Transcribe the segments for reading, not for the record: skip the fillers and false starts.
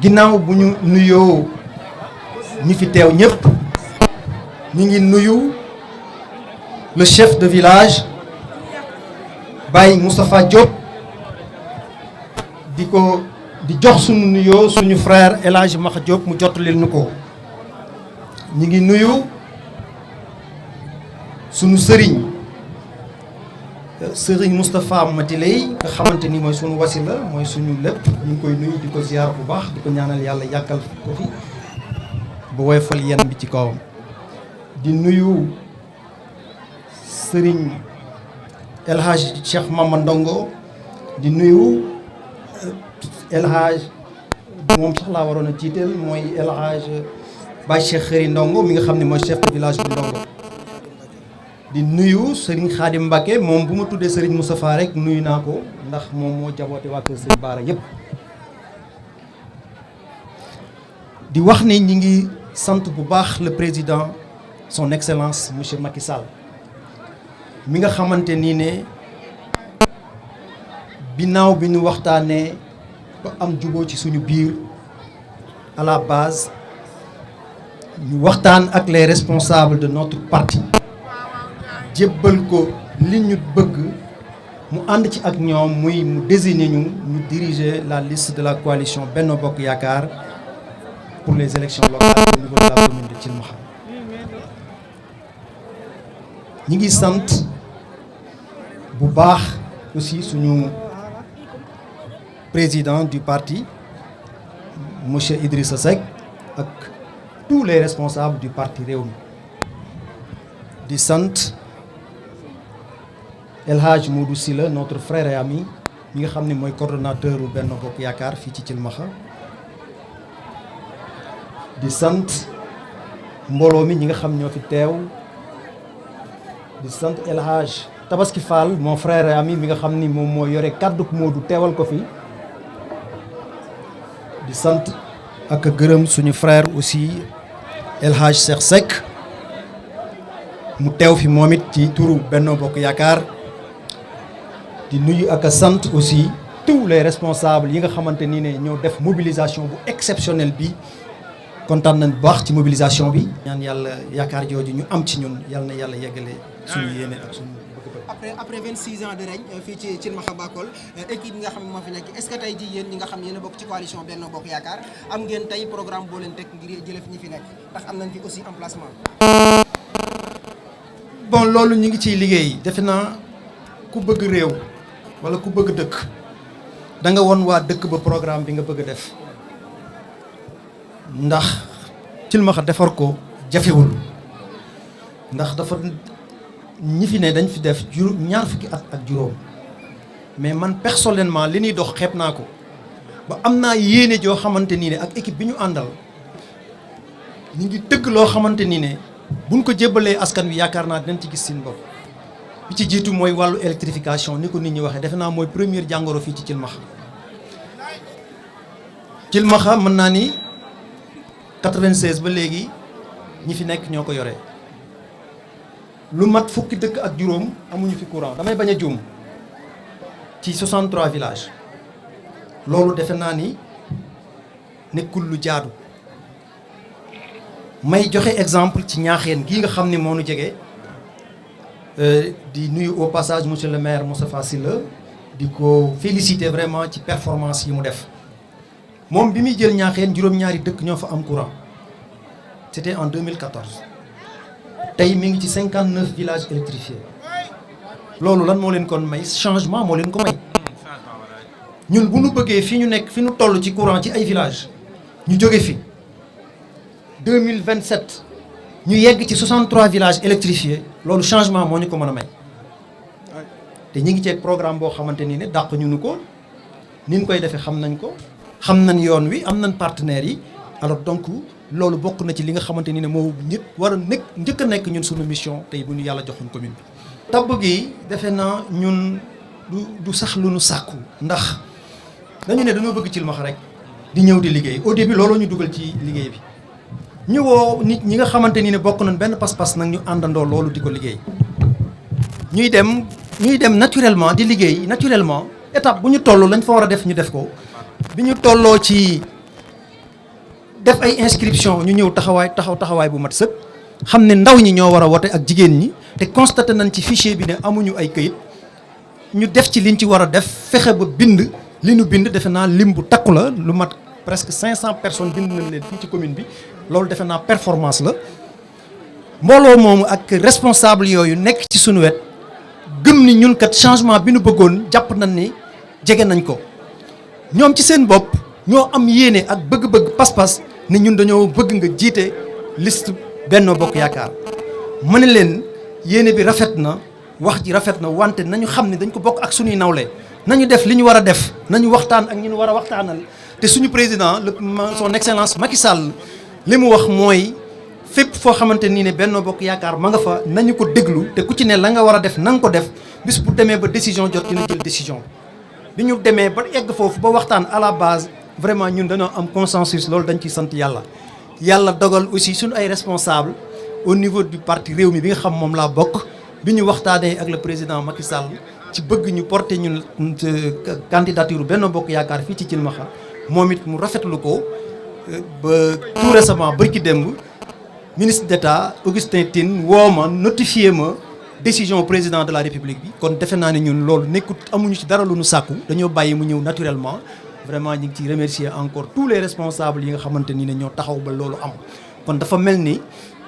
ginnaaw bu ñu nuyoo ñi fi teew ñëpp ñu ngi nuyu le chef de village Baye Moustapha Diop di jox suñu nuyoo suñu frère El Hadj Maxa Diop mu jottalil ñu ko. ñu ngi nuyu suñu sëriñ Moustapha Matiley nga xamante ni mooy suñu wasila mooy suñu lépp ñu ngi koy nuyu di ko ziar bu baax di ko ñaanal yàlla yàggal ko fi ba woyofal yenn bi ci kawam. di nuyu sëriñ El Hadj Cheikh Mama Ndongo di nuyu El Hadj moom sax laa waroon a jiiteel mooy El Hadj Baye Cheikh Xëri Ndongo mi nga xam ne mooy chef de village bu Ndongo. di nuyu Serigne Khadim Mbacké moom bu ma tuddee Serigne Moustapha rek nuyu naa ko ndax moom moo jaboote waa kër Serigne Bara yépp di wax ni ñi ngi sant bu baax le président son excellence monsieur Macky Sall mi nga xamante nii ne binaaw bi ñu waxtaanee ba am juboo ci suñu biir à la base ñu waxtaan ak les responsables de notre parti jébbal ko li ñu bëgg mu ànd ci ak ñoom muy mu désigner ñu diriger la liste de la coalition Benno Bokk Yaakaar pour les élections locales au niveau de la commune de Thilmakha. ñi ngi sant bu baax aussi suñu président du parti monsieur Idrissa Seck ak tous les responsables du parti Rewmi di sant El Hadj Modou Sylla notre frère et ami mi nga xam ne mooy coordonnateur u Benno Bokk Yaakaar fii ci Thilmakha di sant mbooloo mi ñi nga xam ñoo fi teew di sant El Hadj Tabaski Fall mon frère et ami mi nga xam ni moom moo yore kàddu Modou teewal ko fi di sant ak gërëm suñu frère aussi El Hadj Cheikh Seck mu teew fi moom it ci turu Benno Bokk Yaakaar di nuyu ak sant aussi tous les responsables yi nga xamante ni ne ñoo def mobilisation bu exceptionnelle bi kontaan nañ bu baax ci mobilisation bi. ñaan yàlla yaakaar jooju ñu am ci ñun yàlla na yàlla yeggale suñu yéene ak suñu bëgg-bëgg. après 26 ans de règne fii ci Thilmakha Bakol équipe bi nga xam ne moo fi nekk est-ce que tey jii yéen ñi nga xam ne yéen a bokk ci coalition Benno Bokk Yaakaar am ngeen tey programme boo leen teg ngir jëlee fi ñi fi nekk ndax am nañ fi aussi emplacement. bon loolu ñu ngi ciy liggéey defe naa ku bëgg réew wala ku bëgg dëkk da nga won waa dëkk ba programme bi nga bëgg a def ndax Thilmakha defar ko jafewul ndax dafa ñi fi ne dañ fi def ñaar fukki at ak juróom mais man personnellement li ñuy dox xeeb naa ko ba am naa yéene joo xamante nii ne ak équipe bi ñu àndal ñu ngi tëgg loo xamante nii ne buñ ko jébbalee askan wi yaakaar naa dinañ ci gis seen bopp. bi ci jiitu mooy wàllu électrification ni ko nit ñi waxee defe naa mooy première jàngoro fii ci Thilmakha mën naa ni 96 ba léegi ñi fi nekk ñoo ko yore lu mat fukki dëkk ak juróom amuñu fi courant damay bañ a juum ci 63 villages loolu defe naa ni nekkul lu jaadu may joxe exemple ci ñaaxeen gii nga xam ni moo nu jege. di nuyu au passage monsieur le maire Moustapha Sylla di ko féliciter vraiment ci performance yi mu def moom bi muy jël ñaaxeen juróom-ñaari dëkk ñoo fa am courant c'était en 2014 tey mi ngi ci 59 villages électrifiés loolu lan moo leen kon may changement moo leen ko may ñun bu ñu bëggee fi ñu nekk fi ñu toll ci courant ci ay villages ñu jóge fi 2027 ñu yegg ci 63 villages électrifiés loolu changement moo ñu ko mën a may te ñi ngi ceeg programme boo xamante ni ne dàq ñu ko ni ñu koy defee xam nañ ko xam nañ yoon wi am nañ partenaires yi alors donc loolu bokk na ci li nga xamante ni ne moo ñëpp war a nekk njëkk a nekk ñun suñu mission tey bu ñu yàlla joxoon commune bi. tabb gi defe naa ñun du sax lu nu sàkku ndax dañu ne dañoo bëgg Thilmakha rek di ñëw di liggéey au début looloo ñu dugal ci liggéey bi. ñu woo nit ñi nga xamante ni ne bokk nañ benn pas-pas nag ñu àndandoo loolu di ko liggéey ñuy dem naturellement di liggéey naturellement étape bu ñu toll lañ fa war a def ñu def ko bi ñu tolloo ci def ay inscription ñu ñëw taxawaay bu mat sëkk xam ne ndaw ñi ñoo war a wote ak jigéen ñi te constaté nañ ci fichier bi ne amuñu ay këyit ñu def ci liñ ci war a def fexe ba bind li ñu bind defe naa lim bu takku la lu mat presque 500 personnes bind nañ leen fii ci commune bi loolu defe naa performance la mbooloo moomu ak responsable yooyu nekk ci suñu wet gëm ni ñun kat changement bi ñu bëggoon jàpp nañ ni jege nañ ko ñoom ci seen bopp ñoo am yéene ak bëgg-bëgg pas-pas ne ñun dañoo bëgg nga jiite liste Benno Bokk Yaakaar ma ne leen yéene bi rafet na wax ji rafet na wante nañu xam ne dañ ko bokk ak suñuy nawle nañu def li ñu war a def nañu waxtaan ak ñi ñu war a waxtaanal te suñu président son excellence Macky Sall li mu wax mooy fépp foo xamante nii ne Benno Bokk Yaakaar ma nga fa nañu ko déglu te ku ci ne la nga war a def na nga ko def bis bu demee ba décision jot dina jël décision bi ñu demee ba egg foofu ba waxtaan à la base vraiment ñun dañoo am consensus loolu dañ ciy sant yàlla yàlla dogal aussi suñu ay responsable au niveau du parti réew mi bi nga xam moom laa bokk bi ñu waxtaanee ak le président Macky Sall ci bëgg ñu porter ñun candidature Benno Bokk Yaakaar fii ci Thilmakha moom it mu rafetlu ko ba tout récemment bërki démb ministre d'État Augustin Tine woo ma notifié ma décision président de la République bi kon defe naa ne ñun loolu nekkut amuñu ci dara lu nu sàkku dañoo bàyyi mu ñëw naturellement vraiment ñu ngi ciy remercier encore tous les responsables yi nga xamante ni ne ñoo taxaw ba loolu am kon dafa mel ni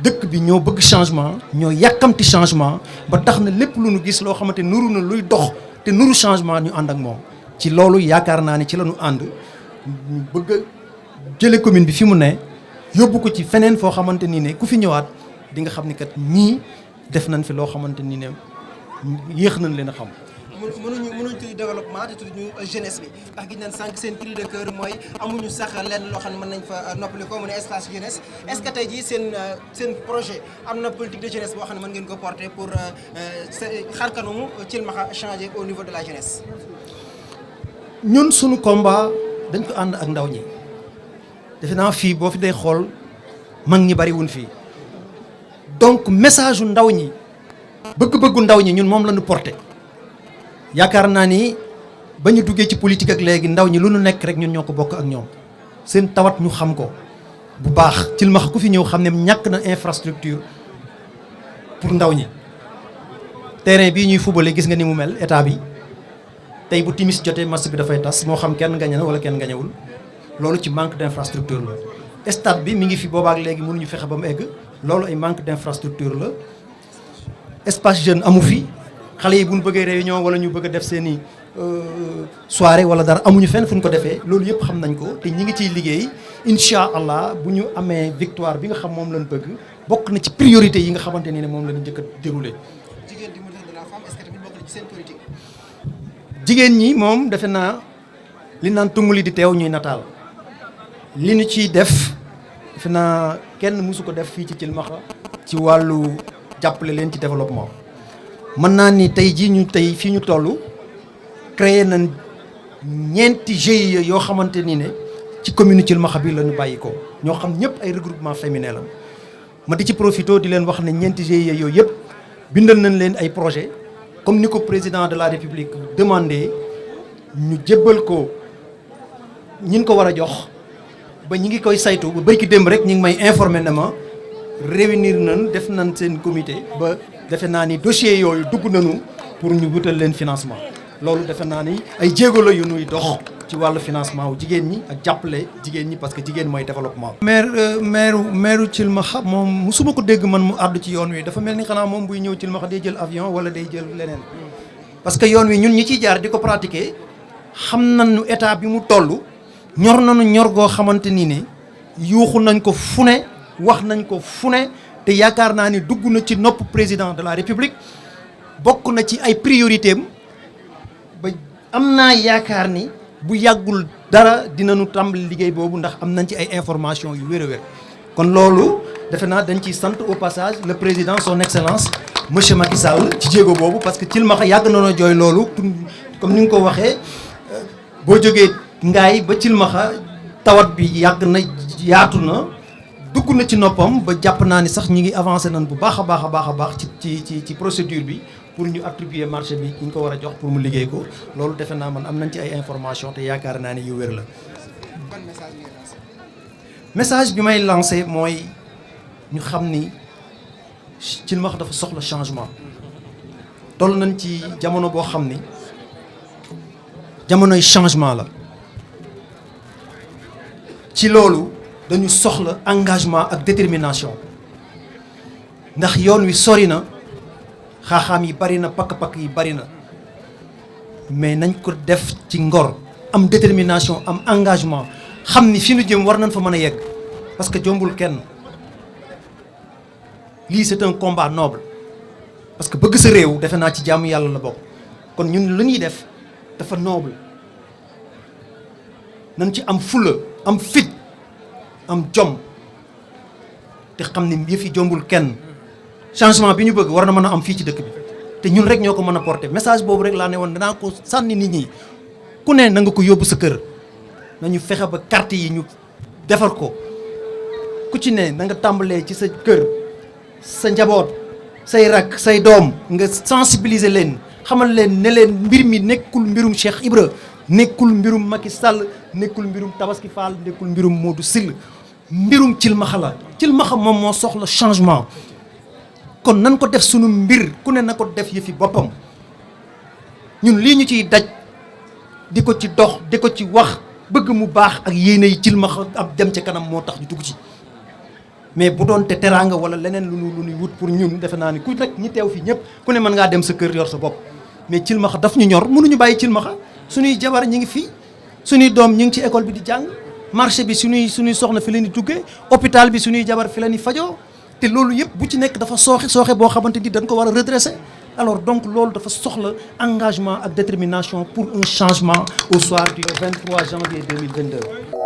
dëkk bi ñoo bëgg changement ñoo yàkkamti changement ba tax na lépp lu nu gis loo xamante nuru na luy dox te nuru changement ñu ànd ak moom ci loolu yaakaar naa ne ci la ñu ànd ñu bëgg a jële commune bi fi mu ne yóbbu ko ci feneen foo xamante ni ne ku fi ñëwaat di nga xam ni kat ñii def nañ fi loo xamante ni ne yéex nañ leen a xam. mënuñu tudd développement te tudd ñu jeunesse bi ndax gis nañ sànq seen cri de cœur mooy amuñu sax lenn loo xam ne mën nañ fa noppali ko mu ne espace jeunesse est-ce que tey jii seen projet am na politique de jeunesse boo xam ne mën ngeen ko porter pour xar kanamu Thilmakha changer au niveau de la jeunesse. ñun suñu combat dañ ko ànd ak ndaw ñi defe naa fii boo fi day xool mag ñi bari wuñ fii donc message yu ndaw ñi bëgg-bëggu ndaw ñi ñun moom la ñu porté. yaakaar naa ni ba ñu duggee ci politique ak léegi ndaw ñi lu nu nekk rek ñun ñoo ko bokk ak ñoom seen tawat ñu xam ko bu baax Thilmakha ku fi ñëw xam ne ñàkk na infrastructure pour ndaw ñi terrain bii ñuy fubale gis nga ni mu mel état bi tey bu timis jotee match bi dafay tas moo xam kenn gañe na wala kenn gañewul loolu ci manque d'infrastructure la stade bi mi ngi fi boobaak léegi mënuñu fexe ba mu egg loolu ay manque d'infrastructure la espace jeune amu fi xale yi bu ñu bëggee réunion wala ñu bëgg a def seen i soirée wala dara amuñu fenn fu ñu ko defee loolu yëpp xam nañ ko te ñi ngi ciy liggéey incha allah bu ñu amee victoire bi nga xam moom lañ bëgg bokk na ci priorité yi nga xamante ni ne moom la ñu njëkk a déroulé. jigéen di modèle de la femme est-ce que tamit bokk na ci seen politique. jigéen ñi moom defe naa li naan tunguli di teew ñuy nataal li ñu ciy def defe naa kenn mësu ko def fii ci Thilmakha ci wàllu jàppale leen ci développement. mën naa ni tey jii ñu tey fii ñu toll créé nañ ñeenti GIE yoo xamante ni ne ci commune Thilmakha bi la ñu bàyyi ko ñoo xam ñëpp ay regroupement féminin la ma di ci profité di leen wax ne ñeenti GIE yooyu yëpp bindal nañ leen ay projet comme ni ko président de la République demandé ñu jébbal ko ñin ko war a jox ba ñi ngi koy saytu ba bërki démb rek ñi ngi may informé ne ma réunir nañ def nañ seen comité ba defe naa ni dossier yooyu dugg nañu pour ñu wutal leen financement loolu defe naa ni ay jéego la yu nuy dox ci wàllu financement wu jigéen ñi ak jàppale jigéen ñi parce que jigéen mooy développement. maire Thilmakha moom musuma ko dégg man mu àddu ci yoon wi dafa mel ni xanaa moom buy ñëw Thilmakha day jël avion wala day jël leneen parce que yoon wi ñun ñi ciy jaar di ko pratiquer xam nañu état bi mu toll ñor nañu ñor goo xamante ni ne yuuxu nañ ko fu ne wax nañ ko fu ne te yaakaar naa ni dugg na ci nopp président de la République bokk na ci ay priorité am ba am naa yaakaar ni bu yàggul dara dinañu tàmbali liggéey boobu ndax am nañ ci ay information yu wér a wér kon loolu defe naa dañ ciy sant au passage le président son excellence monsieur Macky Sall ci jéego boobu parce que Thilmakha yàgg na noo jooy loolu comme ni nga ko waxee boo jógee Ngaay ba Thilmakha tawat bi yàgg na yaatu na dugg na ci noppam ba jàpp naa ni sax ñi ngi avancé nañ bu baax a baax a baax a baax ci procédure bi pour ñu attribuer marché bi ki ñu ko war a jox pour mu liggéey ko loolu defe naa man am nañ ci ay information te yaakaar naa ni yu wér la. message bi may lancé mooy ñu xam ni Thilmakha dafa soxla changement toll nañ ci jamono boo xam ni jamonoy changement la ci loolu dañu soxla engagement ak détermination ndax yoon wi sori na xaaxaam yi bari na pakk-pakk yi bari na mais nañ ko def ci ngor am détermination am engagement xam ni fi nu jëm war nañ fa mën a yegg parce que jombul kenn lii c'est un combat noble parce que bëgg sa réew defe naa ci jàmm yàlla la bokk kon ñun lu ñuy def dafa noble nañ ci am fulla am fit am jom te xam ni yëf yi jombul kenn changement bi ñu bëgg war na mën a am fii ci dëkk bi te ñun rek ñoo ko mën a porter message boobu rek laa ne woon danaa ko sànni nit ñi ku ne na nga ko yóbbu sa kër nañu fexe ba carte yi ñu defar ko ku ci ne na nga tàmbalee ci sa kër sa njaboot say rak say doom nga sensibiliser leen xamal leen ne leen mbir mi nekkul mbirum Cheikh Ibra nekkul mbirum Macky Sall nekkul mbirum Tabaski Fall nekkul mbirum Modou Syll mbirum Thilmakha la Thilmakha moom moo soxla changement kon nan ko def sunu mbir ku ne na ko def yëfi boppam ñun lii ñu ciy daj di ko ci dox di ko ci wax bëgg mu baax ak yéene yi Thilmakha ab dem ca kanam moo tax ñu dugg ci mais bu doon te teraanga wala leneen lu ñuy wut pour ñun defe naa ni ku rek ñi teew fii ñëpp ku ne mën ngaa dem sa kër yor sa bopp mais Thilmakha daf ñu ñor mënuñu bàyyi Thilmakha suñuy jabar ñi ngi fii suñuy doom ñi ngi ci école bi di jàng marché bi suñuy soxna fi leen di duggee hôpital bi suñuy jabar fi leen di fajoo te loolu yëpp bu ci nekk dafa sooxe boo xamante ni dañ ko war a redresser alors donc loolu dafa soxla engagement ak détermination pour un changement au soir du 23 janvier 2022